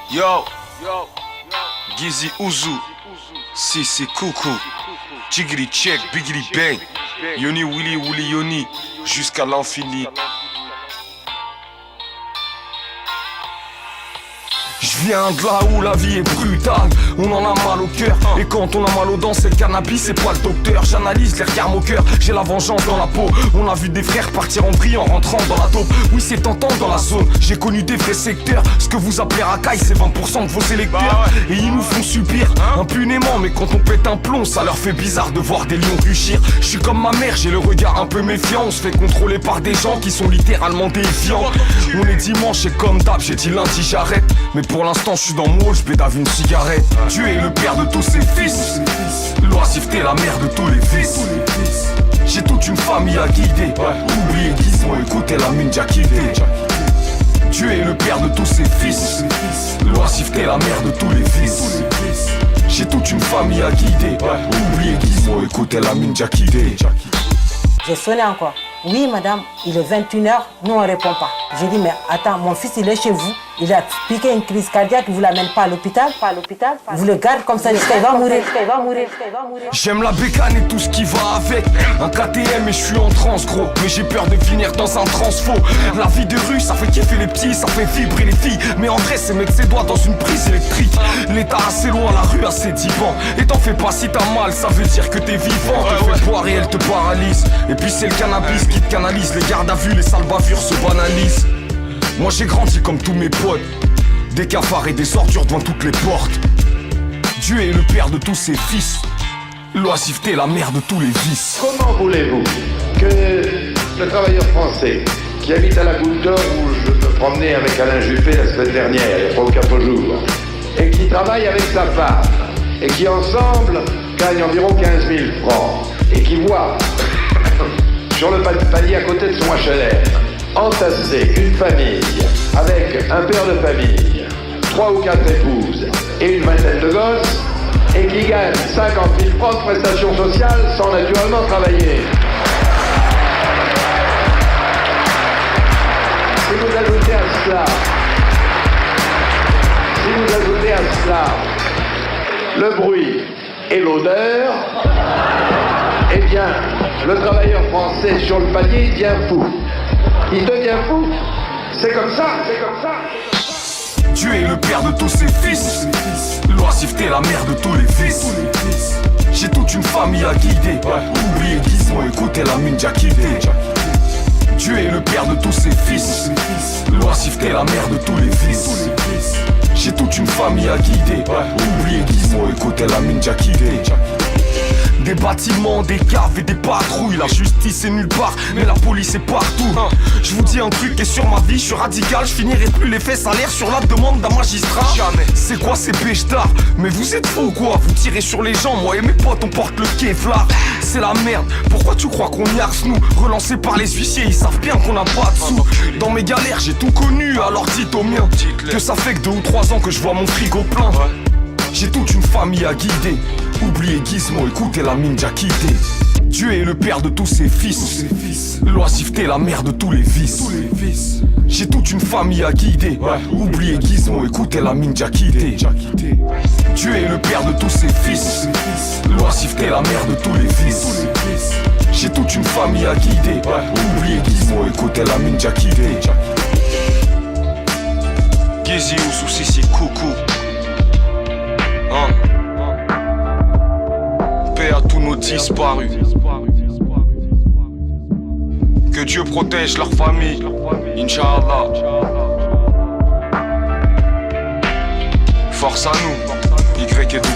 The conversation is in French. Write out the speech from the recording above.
Yo, Gizzy Ouzou, Sissi Coucou, Tigri Check, Bigri Bang, Yoni Willy Willy Yoni, jusqu'à l'infini. Je viens de là où la vie est brutale, on en a mal au cœur. Et quand on a mal aux dents, c'est le cannabis, c'est pas le docteur. J'analyse les regards au cœur, j'ai la vengeance dans la peau. On a vu des frères partir en vrille en rentrant dans la taupe. Oui, c'est tentant dans la zone, j'ai connu des vrais secteurs. Ce que vous appelez racaille, c'est 20% de vos électeurs. Et ils nous font subir impunément, mais quand on pète un plomb, ça leur fait bizarre de voir des lions ruchir. Je suis comme ma mère, j'ai le regard un peu méfiant. On se fait contrôler par des gens qui sont littéralement défiants. On est dimanche et comme d'hab, j'ai dit lundi j'arrête. Mais pour l'instant je suis dans mon hall, je pédave une cigarette. Dieu est le père de tous ses fils, l'oisiveté la mère de tous les fils. J'ai toute une famille à guider, oubliez qu'ils ont écouté la mine Jackivé. Dieu est le père de tous ses fils, l'oisiveté la mère de tous les fils. J'ai toute une famille à guider, oubliez qu'ils ont écouté la mine Jackivé. J'ai sonné encore. Oui, madame, il est 21h, nous on répond pas. J'ai dit, mais attends, mon fils il est chez vous, il a piqué une crise cardiaque, vous l'amène pas à l'hôpital, vous le gardez comme ça jusqu'à il va mourir. J'aime la bécane et tout ce qui va avec. Un KTM et je suis en transe gros, mais j'ai peur de finir dans un transfo. La vie de rue ça fait kiffer les petits, ça fait vibrer les filles. Mais en vrai c'est mettre ses doigts dans une prise électrique. L'état assez loin, la rue assez divant. Et t'en fais pas si t'as mal, ça veut dire que t'es vivant. Te fais boire et elle te paralyse. Et puis c'est le cannabis qui te canalise. Les gardes à vue, les sales bavures se banalisent. Moi j'ai grandi comme tous mes potes, des cafards et des ordures devant toutes les portes. Dieu est le père de tous ses fils, l'oisiveté la mère de tous les vices. Comment voulez-vous que le travailleur français qui habite à la Goutte d'Or, où je me promenais avec Alain Juppé la semaine dernière, il y a 3 ou 4 jours, et qui travaille avec sa femme, et qui ensemble gagne environ 15 000 francs, et qui voit sur le palier à côté de son HLM entasser une famille avec un père de famille, 3 ou 4 épouses et une vingtaine de gosses, et qui gagne 50 000 francs de prestations sociales sans naturellement travailler. Si vous ajoutez à cela le bruit et l'odeur, eh bien, le travailleur français sur le palier devient fou. Il devient fou. C'est comme ça. Dieu est le père de tous ses fils, l'oisiveté la mère de tous les fils. J'ai toute une famille à guider, oubliez qu'ils ont écouté la mine Jackivé. Dieu est le père de tous ses fils, l'oisiveté la mère de tous les fils. J'ai toute une famille à guider, oubliez qu'ils ont écouté la mine Jackivé. Des bâtiments, des caves et des patrouilles. La justice est nulle part, mais la police est partout. Je vous dis un truc et sur ma vie, je suis radical. Je finirai plus les faits salaires sur la demande d'un magistrat. Jamais. C'est quoi ces péchetard? Mais vous êtes fous quoi? Vous tirez sur les gens, moi et mes potes on porte le Kevlar. C'est la merde, pourquoi tu crois qu'on y arce nous? Relancés par les huissiers, ils savent bien qu'on n'a pas de sous. Dans mes galères j'ai tout connu, alors dites aux miens que ça fait que 2 ou 3 ans que je vois mon frigo plein. J'ai toute une famille à guider, oubliez Gizmo, écoutez la mine Jackivé. Dieu est le père de tous ses fils, l'oisiveté la mère de tous les vices. J'ai toute une famille à guider, oubliez Gizmo, écoutez la mine Jackivé. Dieu est le père de tous ses fils, l'oisiveté la mère de tous les vices. J'ai toute une famille à guider, oubliez Gizmo, écoutez la mine Jackivé. Gizzy Ouzou, Sissi Coucou. Paix à tous nos disparus. Que Dieu protège leur famille, Inch'Allah. Force à nous, Y et W.